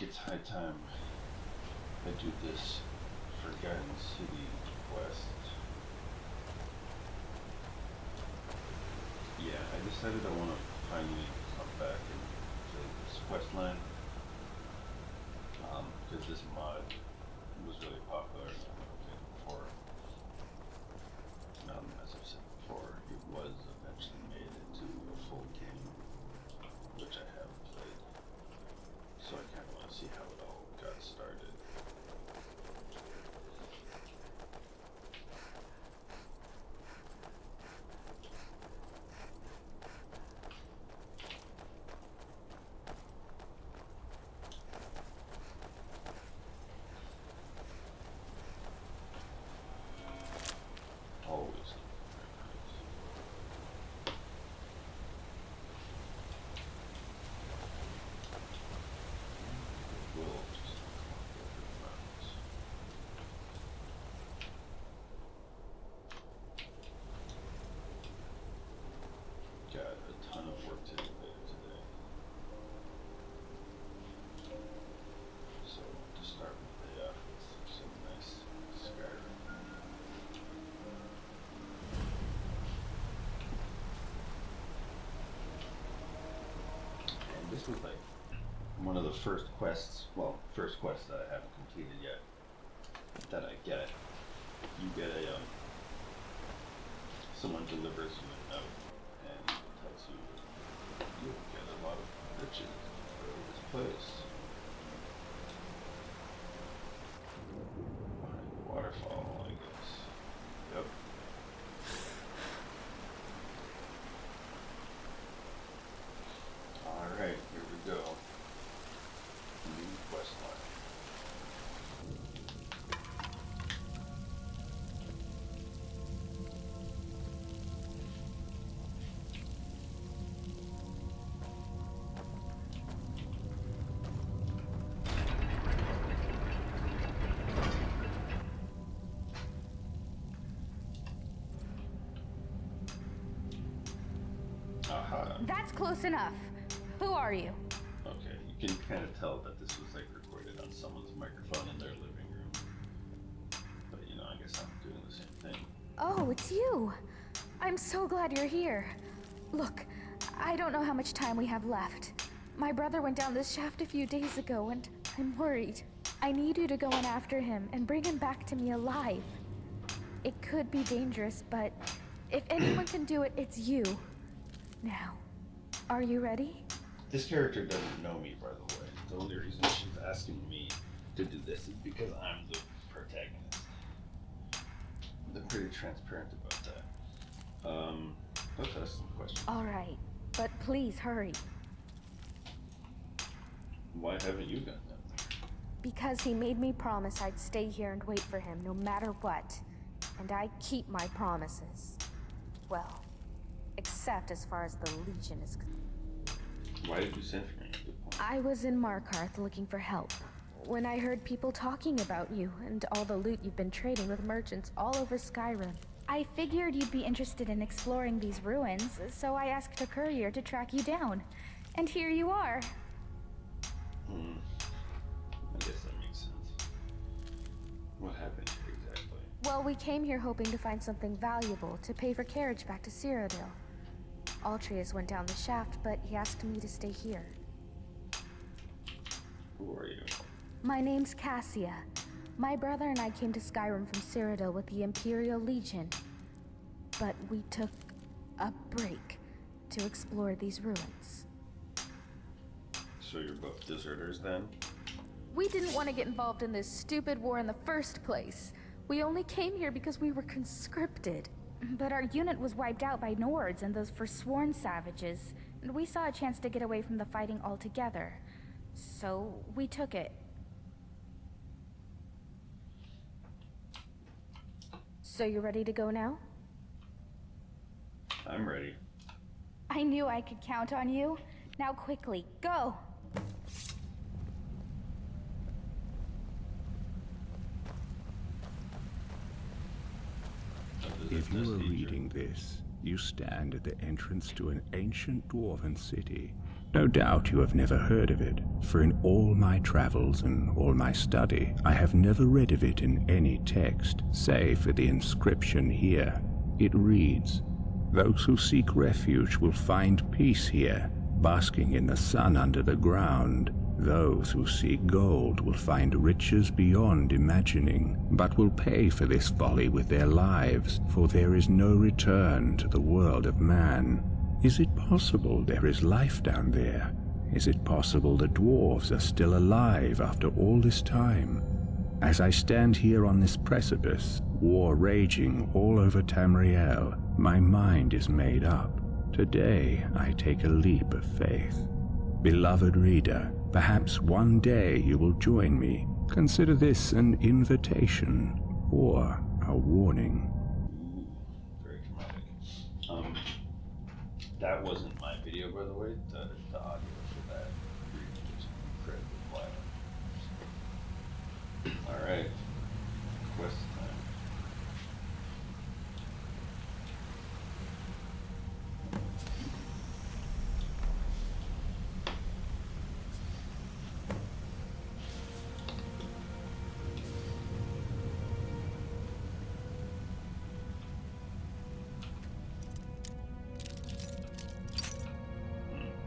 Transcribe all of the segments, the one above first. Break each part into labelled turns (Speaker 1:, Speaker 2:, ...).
Speaker 1: it's high time I do this Forgotten City quest. Yeah, I decided I want to finally come back and play this questline. Because this mod was really popular and I never played it before. As I've said before, it was eventually made into a full game, which I haven't played. So I kind of want to see how it all got started. Always. Will just got a ton of work to do later today. So to start my day off with some nice Skyrim. And this was like one of the first quests, first quest that I haven't completed yet, that I get. You get a, someone delivers you a note and it tells you you'll get a lot of riches for this place. Behind the waterfall, I guess. Yep. Alright, here we go. New quest line. Aha.
Speaker 2: That's close enough. Who are you?
Speaker 1: Okay, you can kind of tell that this was like recorded on someone's microphone in their living room. But you know, I guess I'm doing the same thing.
Speaker 2: Oh, it's you. I'm so glad you're here. Look, I don't know how much time we have left. My brother went down this shaft a few days ago and I'm worried. I need you to go in after him and bring him back to me alive. It could be dangerous, but if anyone can do it, it's you. Now, are you ready?
Speaker 1: This character doesn't know me, by the way. The only reason she's asking me to do this is because I'm the protagonist. They're pretty transparent about that. Let's ask some questions.
Speaker 2: All right, but please hurry.
Speaker 1: Why haven't you gone down there?
Speaker 2: Because he made me promise I'd stay here and wait for him no matter what. And I keep my promises. Well, except as far as the Legion is concerned.
Speaker 1: Why did you send for me? Good point.
Speaker 2: I was in Markarth looking for help when I heard people talking about you and all the loot you've been trading with merchants all over Skyrim. I figured you'd be interested in exploring these ruins, so I asked a courier to track you down. And here you are.
Speaker 1: I guess that makes sense. What happened here exactly?
Speaker 2: Well, we came here hoping to find something valuable to pay for carriage back to Cyrodiil. Altreus went down the shaft, but he asked me to stay here.
Speaker 1: Who are you?
Speaker 2: My name's Cassia. My brother and I came to Skyrim from Cyrodiil with the Imperial Legion. But we took a break to explore these ruins.
Speaker 1: So you're both deserters then?
Speaker 2: We didn't want to get involved in this stupid war in the first place. We only came here because we were conscripted. But our unit was wiped out by Nords and those forsworn savages, and we saw a chance to get away from the fighting altogether. So we took it. So you ready to go now?
Speaker 1: I'm ready.
Speaker 2: I knew I could count on you. Now quickly, go!
Speaker 3: If you are reading this, you stand at the entrance to an ancient dwarven city No doubt you have never heard of it, for in all my travels and all my study, I have never read of it in any text, save for the inscription here. It reads, "Those who seek refuge will find peace here, basking in the sun under the ground. Those who seek gold will find riches beyond imagining, but will pay for this folly with their lives, for there is no return to the world of man." Is it possible there is life down there? Is it possible the dwarves are still alive after all this time? As I stand here on this precipice, war raging all over Tamriel, my mind is made up. Today I take a leap of faith. Beloved reader, perhaps one day you will join me. Consider this an invitation or a warning.
Speaker 1: Ooh, very dramatic. That wasn't my video, by the way. The audio for that reading was incredibly violent. All right, quest time.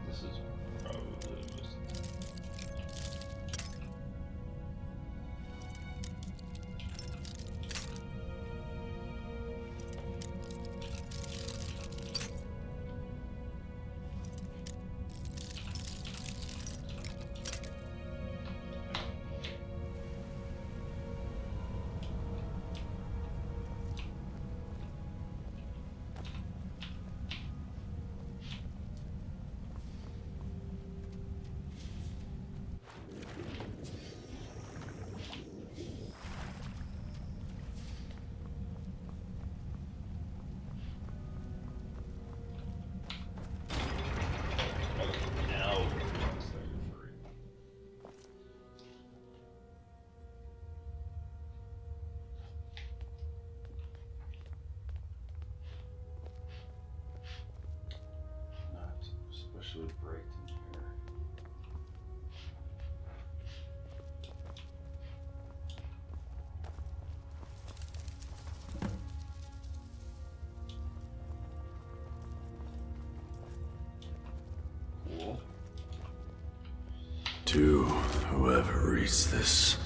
Speaker 1: This is probably just now it's started for it. Not especially bright in here. Cool.
Speaker 4: To whoever reads this,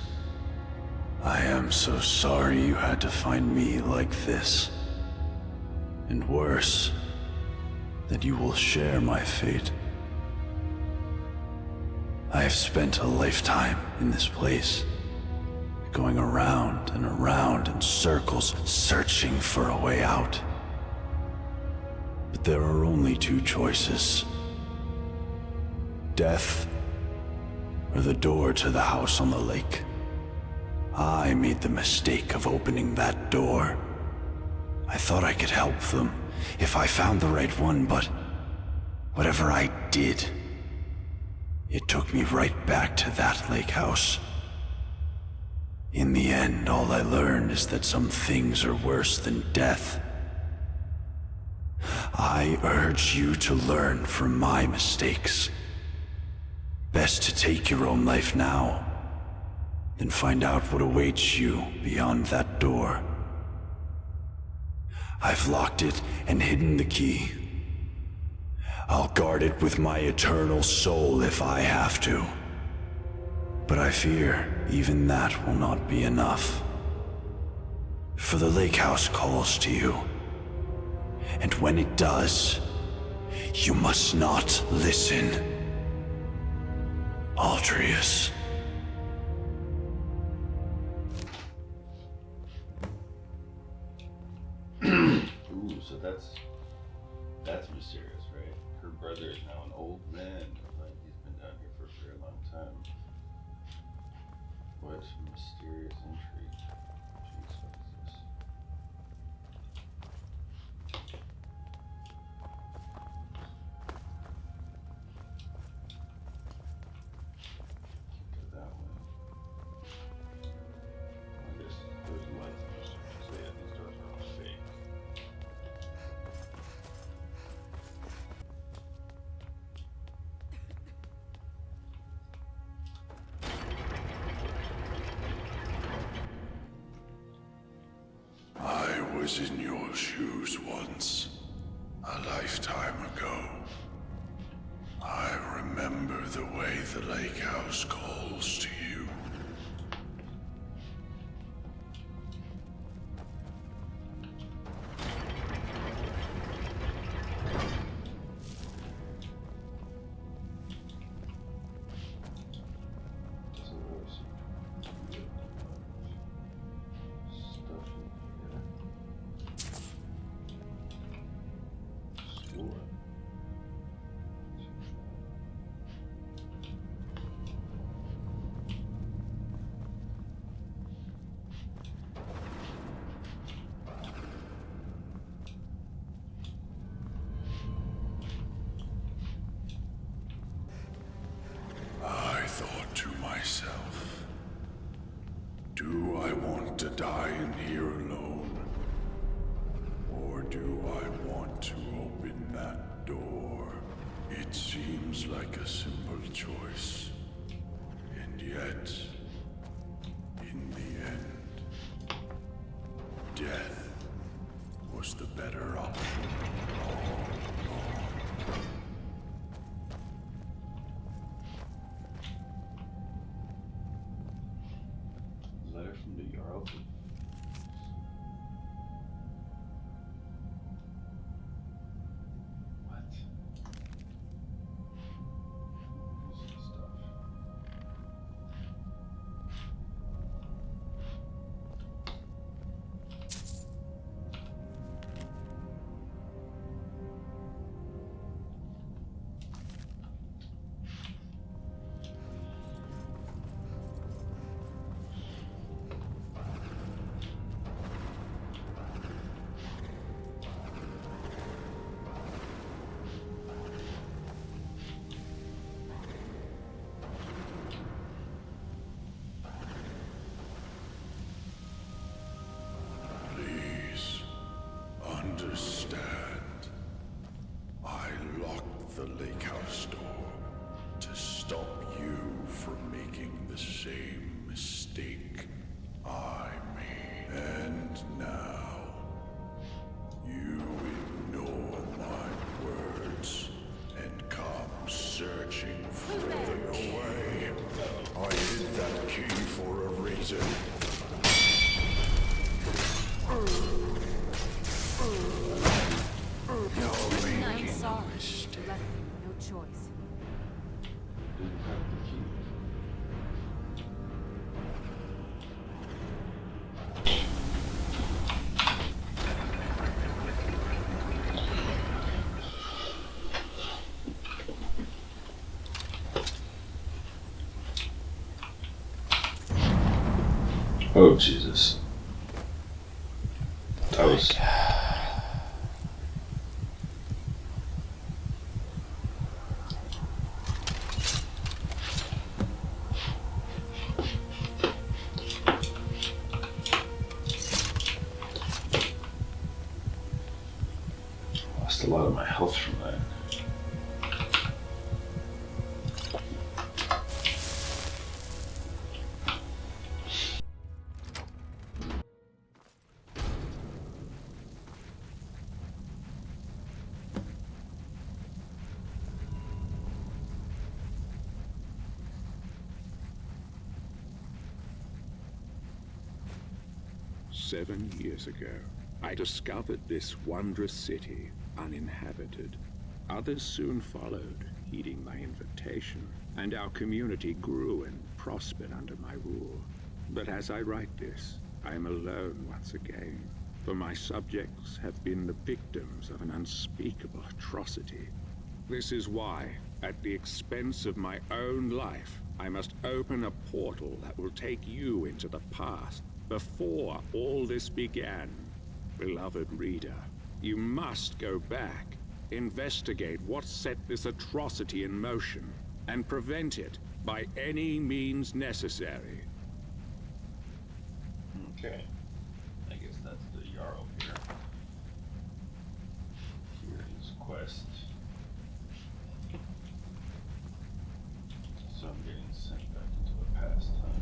Speaker 4: I am so sorry you had to find me like this. And worse, that you will share my fate. I have spent a lifetime in this place, going around and around in circles, searching for a way out. But there are only two choices: death, or the door to the house on the lake. I made the mistake of opening that door. I thought I could help them if I found the right one, but whatever I did, it took me right back to that lake house. In the end, all I learned is that some things are worse than death. I urge you to learn from my mistakes. Best to take your own life now, than find out what awaits you beyond that door. I've locked it and hidden the key. I'll guard it with my eternal soul if I have to. But I fear even that will not be enough. For the lake house calls to you. And when it does, you must not listen. Aldrius.
Speaker 1: Ooh, so that's mysterious, right? Her brother is now an old man. Like he's been down here for a very long time. What mysterious intrigue? Jeez, what is this? Can't go that way. I guess there's lights in this one. So yeah, these doors are all fake.
Speaker 4: was in your shoes once, a lifetime ago. I remember the way the lake house calls to you. I thought to myself, do I want to die in here alone? Or do I want to open that door? It seems like a simple choice. And yet, in the end, death was the better option all along.
Speaker 1: Letter from the Jarl. What? Who's this stuff?
Speaker 4: Please understand. I locked the lake house door to stop you from making the same mistake I made. And now, you ignore my words and come searching further away. I hid that key for a reason.
Speaker 5: I'm sorry. You left me no choice.
Speaker 1: Didn't have the key. Oh, Jesus. That was... Lost a lot of my health from that.
Speaker 3: 7 years ago, I discovered this wondrous city uninhabited. Others soon followed, heeding my invitation, and our community grew and prospered under my rule. But as I write this, I am alone once again, for my subjects have been the victims of an unspeakable atrocity. This is why, at the expense of my own life, I must open a portal that will take you into the past, before all this began. Beloved reader, you must go back, investigate what set this atrocity in motion, and prevent it by any means necessary.
Speaker 1: Okay. I guess that's the Jarl here. Here is quest. So I'm getting sent back into the past, huh?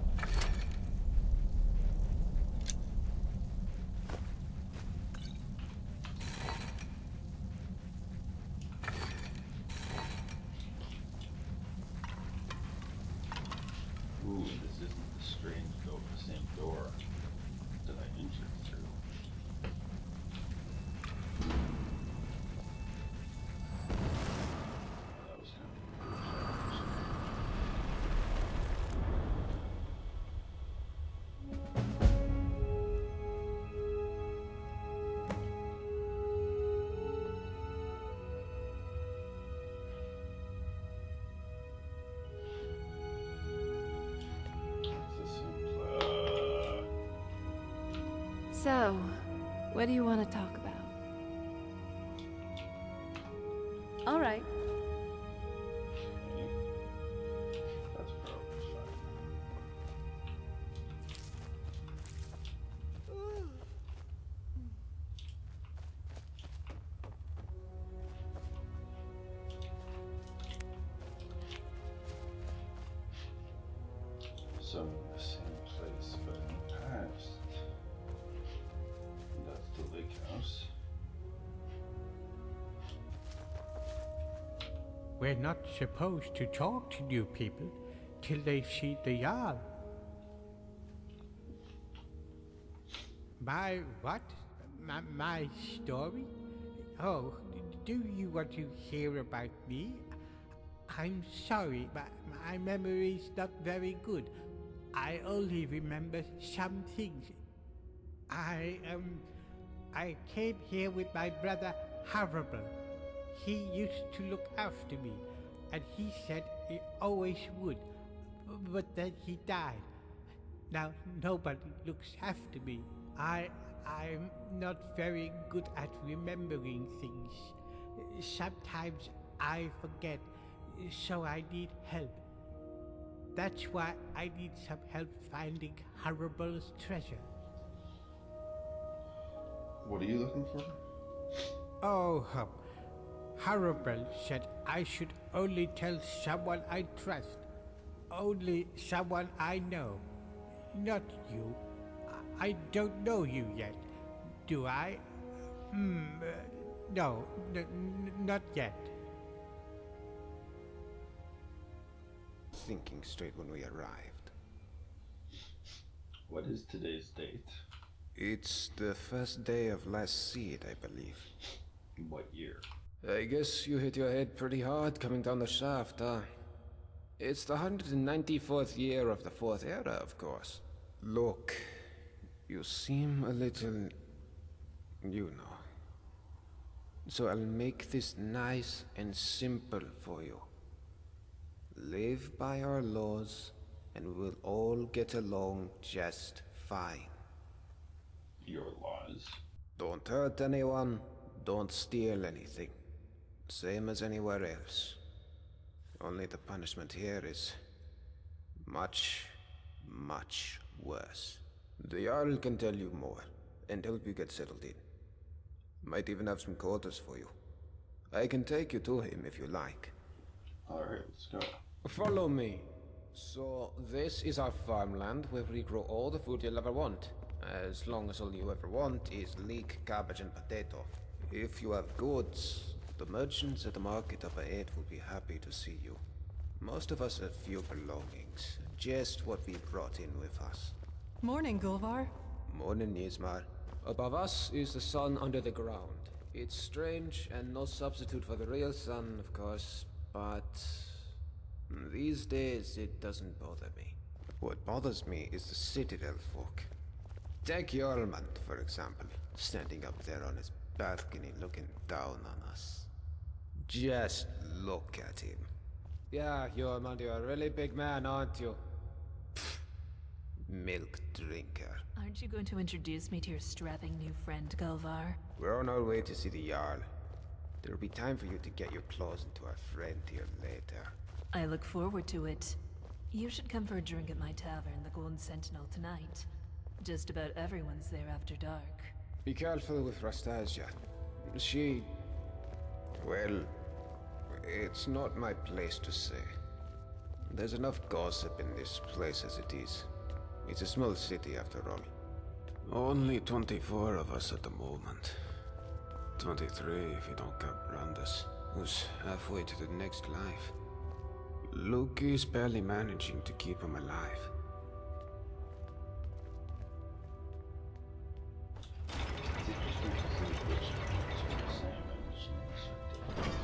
Speaker 1: Ooh, this isn't the strange door, the same door that I entered through. That was kind of a cool shot.
Speaker 5: So, what do you want to talk about? All right.
Speaker 1: Okay. That's probably fine. So in the same place, but in the past. That's the lake house.
Speaker 6: We're not supposed to talk to new people till they see the Jarl. My what? My story? Oh, do you want to hear about me? I'm sorry, but my memory's not very good. I only remember some things. I came here with my brother Harrible. He used to look after me, and he said he always would, but then he died. Now nobody looks after me. I'm not very good at remembering things. Sometimes I forget, so I need help. That's why I need some help finding Harrible's treasure.
Speaker 1: What are you looking for?
Speaker 6: Oh, Harrible said I should only tell someone I trust. Only someone I know. Not you. I don't know you yet. Do I? No, not yet.
Speaker 7: Thinking straight when we arrived.
Speaker 1: What is today's date?
Speaker 7: It's the first day of last seed, I believe.
Speaker 1: What year?
Speaker 7: I guess you hit your head pretty hard coming down the shaft, huh? It's the 194th year of the Fourth Era, of course. Look, you seem a little... you know. So I'll make this nice and simple for you. Live by our laws, and we'll all get along just fine.
Speaker 1: Your laws?
Speaker 7: Don't hurt anyone, don't steal anything. Same as anywhere else. Only the punishment here is much, much worse. The Jarl can tell you more, and help you get settled in. Might even have some quarters for you. I can take you to him if you like.
Speaker 1: Alright, let's go.
Speaker 7: Follow me. So, this is our farmland where we grow all the food you'll ever want. As long as all you ever want is leek, cabbage, and potato. If you have goods, the merchants at the market up ahead will be happy to see you. Most of us have few belongings, just what we brought in with us.
Speaker 8: Morning, Gulvar.
Speaker 7: Morning, Yzmar. Above us is the sun under the ground. It's strange and no substitute for the real sun, of course, but these days it doesn't bother me. What bothers me is the citadel folk. Take Jormund, for example, standing up there on his balcony looking down on us. Just look at him. Yeah, Jormund, you're a really big man, aren't you? Pfft. Milk drinker.
Speaker 5: Aren't you going to introduce me to your strapping new friend, Gulvar?
Speaker 7: We're on our way to see the Jarl. There'll be time for you to get your claws into our friend here later.
Speaker 5: I look forward to it. You should come for a drink at my tavern, the Golden Sentinel, tonight. Just about everyone's there after dark.
Speaker 7: Be careful with Rastasia. She... well... it's not my place to say. There's enough gossip in this place as it is. It's a small city after all. Only 24 of us at the moment. 23 if you don't count Brandes, who's halfway to the next life. Luke is barely managing to keep him alive.
Speaker 1: It's interesting to see which ones are the same and which ones are different.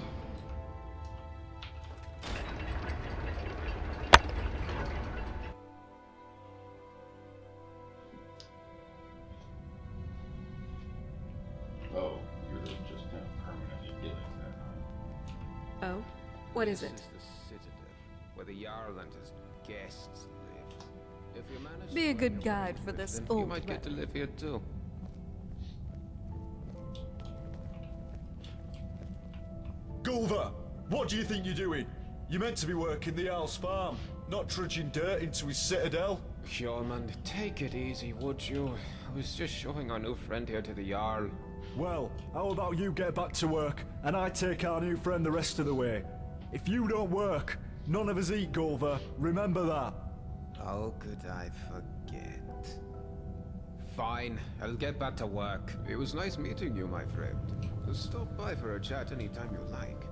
Speaker 1: Oh, you're just gonna permanently be like that, huh?
Speaker 5: Oh? What is it?
Speaker 7: This is the Citadel, where the Jarl and his guests live. If you manage
Speaker 5: Be
Speaker 7: to
Speaker 5: a good
Speaker 7: find your
Speaker 5: guide
Speaker 7: way
Speaker 5: for
Speaker 7: with
Speaker 5: this
Speaker 7: them,
Speaker 5: old
Speaker 7: you might get to
Speaker 5: rat.
Speaker 7: live here too.
Speaker 8: Gulver, what do you think you're doing? You're meant to be working the Jarl's farm, not trudging dirt into his citadel.
Speaker 7: Hjormund, take it easy, would you? I was just showing our new friend here to the Jarl.
Speaker 8: Well, how about you get back to work, and I take our new friend the rest of the way? If you don't work, none of us eat, Gulver. Remember that.
Speaker 7: How could I forget? Fine, I'll get back to work. It was nice meeting you, my friend. Just stop by for a chat anytime you like.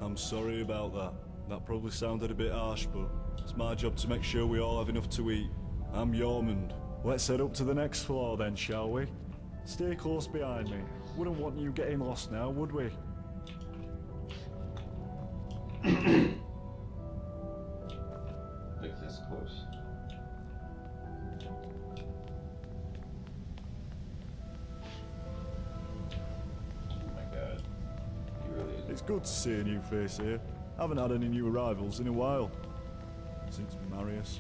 Speaker 8: I'm sorry about that. That probably sounded a bit harsh, but it's my job to make sure we all have enough to eat. I'm Jormund. Let's head up to the next floor then, shall we? Stay close behind me. Wouldn't want you getting lost now, would we?
Speaker 1: Like this close. Oh my god. He really is.
Speaker 8: It's good to see a new face here. Haven't had any new arrivals in a while. Since Marius.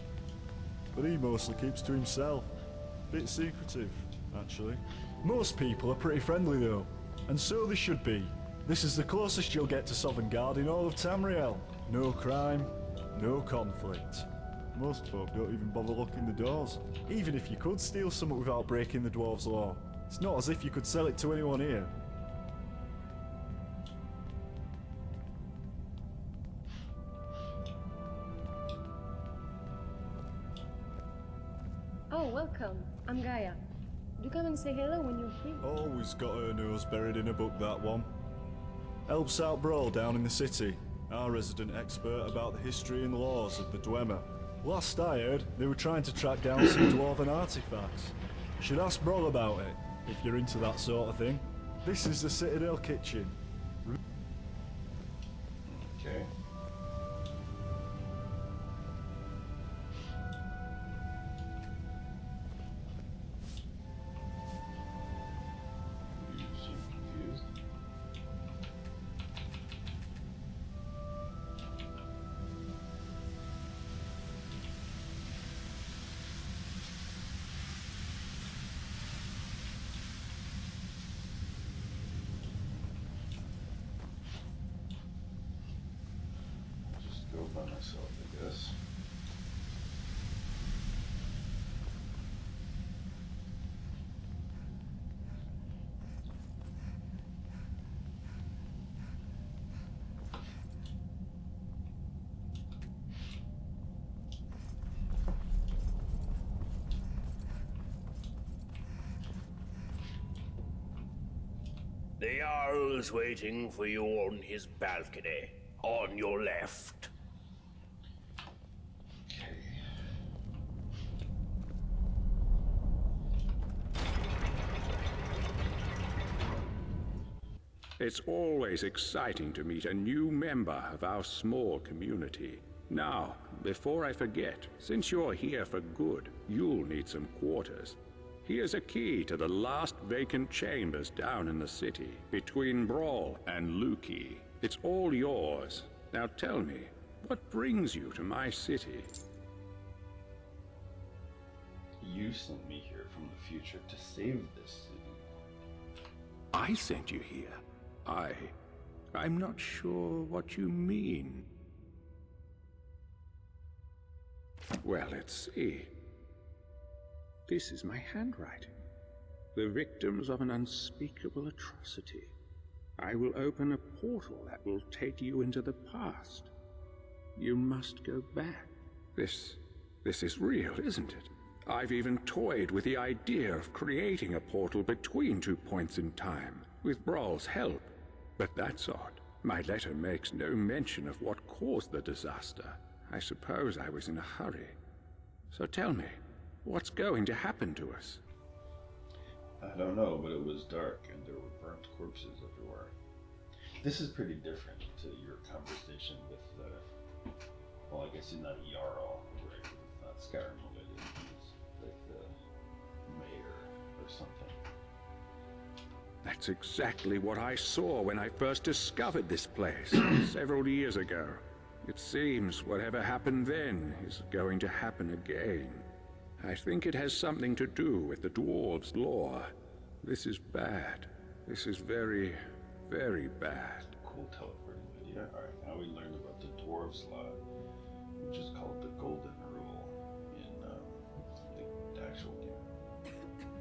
Speaker 8: But he mostly keeps to himself. Bit secretive, actually. Most people are pretty friendly though. And so they should be. This is the closest you'll get to Sovngarde in all of Tamriel. No crime, no conflict. Most folk don't even bother locking the doors. Even if you could steal something without breaking the dwarves' law, it's not as if you could sell it to anyone here.
Speaker 9: Oh, welcome. I'm Gaia. Do come and say hello when you're free.
Speaker 8: Always got her nose buried in a book, that one. Helps out Brawl down in the city. Our resident expert about the history and laws of the Dwemer. Last I heard, they were trying to track down some dwarven artifacts. Should ask Brawl about it, if you're into that sort of thing. This is the Citadel kitchen.
Speaker 1: Okay. You seem confused. Just go by myself, I guess.
Speaker 10: The Jarl's waiting for you on his balcony, on your left.
Speaker 1: Okay.
Speaker 3: It's always exciting to meet a new member of our small community. Now, before I forget, since you're here for good, you'll need some quarters. Here's a key to the last vacant chambers down in the city, between Brawl and Luki. It's all yours. Now tell me, what brings you to my city?
Speaker 1: You sent me here from the future to save this city.
Speaker 3: I sent you here. I'm not sure what you mean. Well, let's see. This is my handwriting. The victims of an unspeakable atrocity. I will open a portal that will take you into the past. You must go back. This is real, isn't it? I've even toyed with the idea of creating a portal between 2 points in time, with Brawl's help. But that's odd. My letter makes no mention of what caused the disaster. I suppose I was in a hurry. So tell me, what's going to happen to us?
Speaker 1: I don't know, but it was dark and there were burnt corpses everywhere. This is pretty different to your conversation with well, I guess he's not a Jarl, right? It's not Skyrim related. He's like the mayor or something.
Speaker 3: That's exactly what I saw when I first discovered this place several years ago. It seems whatever happened then is going to happen again. I think it has something to do with the dwarves' lore. This is bad. This is very, very bad.
Speaker 1: Cool teleporting idea. Alright, now we learned about the dwarves' law, which is called the Golden Rule in the actual game.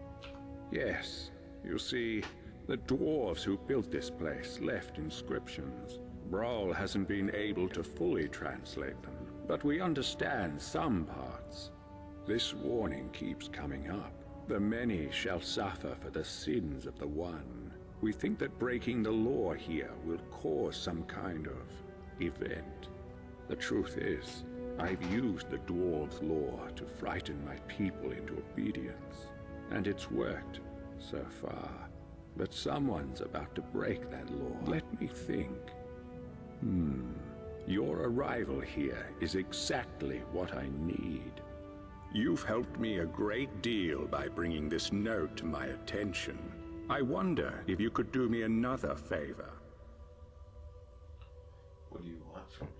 Speaker 3: Yes, you see, the dwarves who built this place left inscriptions. Brawl hasn't been able to fully translate them, but we understand some parts. This warning keeps coming up. The many shall suffer for the sins of the one. We think that breaking the law here will cause some kind of event. The truth is, I've used the dwarves' law to frighten my people into obedience, and it's worked so far. But someone's about to break that law. Let me think. Your arrival here is exactly what I need. You've helped me a great deal by bringing this note to my attention. I wonder if you could do me another favor.
Speaker 1: What do you want from me?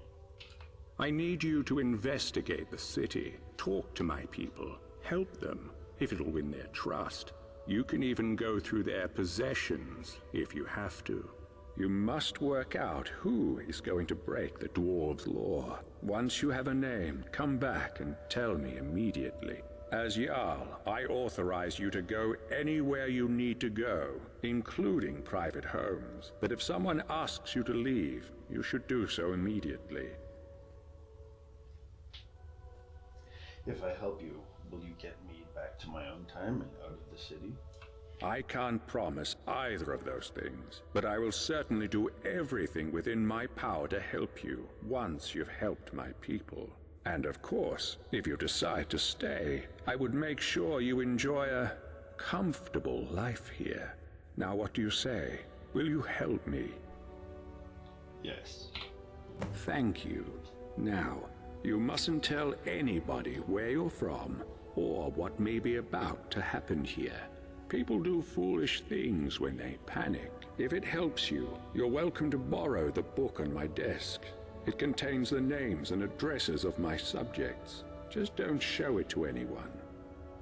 Speaker 3: I need you to investigate the city, talk to my people, help them, if it'll win their trust. You can even go through their possessions, if you have to. You must work out who is going to break the dwarves' law. Once you have a name, come back and tell me immediately. As Jarl, I authorize you to go anywhere you need to go, including private homes. But if someone asks you to leave, you should do so immediately.
Speaker 1: If I help you, will you get me back to my own time and out of the city?
Speaker 3: I can't promise either of those things, but I will certainly do everything within my power to help you once you've helped my people. And of course, if you decide to stay, I would make sure you enjoy a comfortable life here. Now what do you say? Will you help me?
Speaker 1: Yes.
Speaker 3: Thank you. Now, you mustn't tell anybody where you're from or what may be about to happen here. People do foolish things when they panic. If it helps you, you're welcome to borrow the book on my desk. It contains the names and addresses of my subjects. Just don't show it to anyone.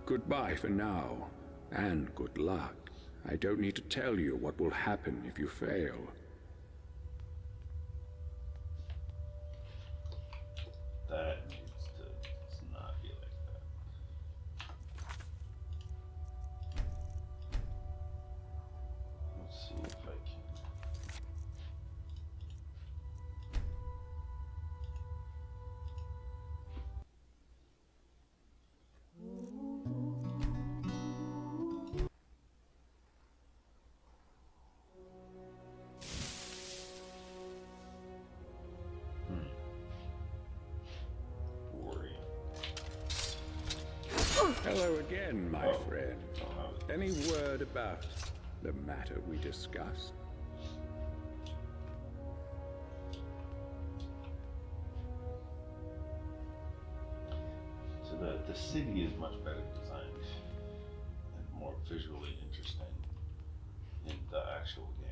Speaker 3: Goodbye for now, and good luck. I don't need to tell you what will happen if you fail.
Speaker 1: That needs to not be like that. Let's see if I can. Worry.
Speaker 3: Hello again, my friend.
Speaker 1: Oh,
Speaker 3: Any word about the matter we discussed?
Speaker 1: so the city is much better designed and more visually interesting in the actual game.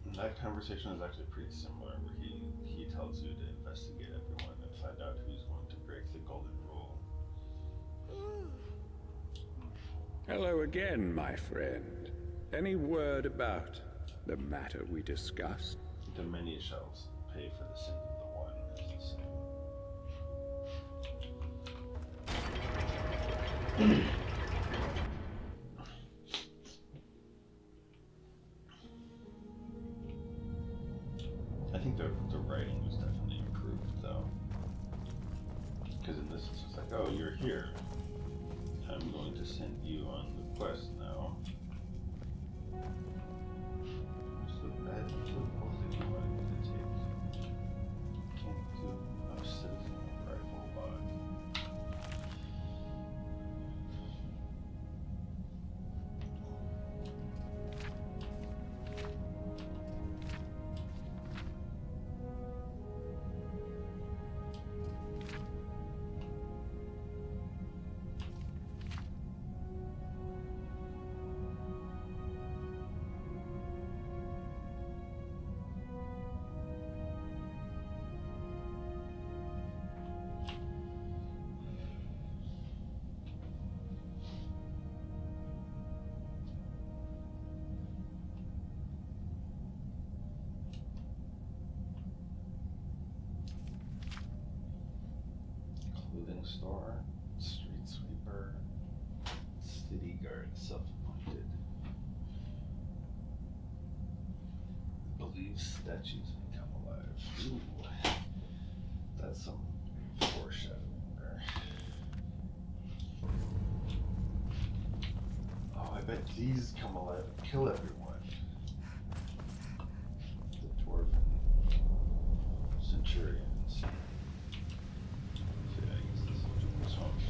Speaker 1: And that conversation is actually pretty similar, where he tells you to investigate everyone and find out who's going to break the golden rule.
Speaker 3: Hello again, my friend. Any word about the matter we discussed?
Speaker 1: The many shall pay for the sins of the one, as he said. I think the writing was definitely improved, though. Because in this, it's just like, oh, you're here. I'm going to send you on the quest now. What's the bad most that you wanted to take? clothing store, street sweeper, city guard, self-appointed. Believes statues may come alive. Ooh, that's some foreshadowing there. Oh, I bet these come alive and kill everyone. The dwarven centurions. Yeah, I guess this is swamps.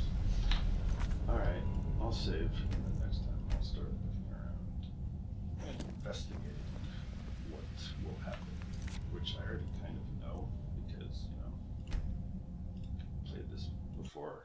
Speaker 1: Alright, I'll save, and then next time I'll start looking around and investigating what will happen, which I already kind of know because, you know, played this before.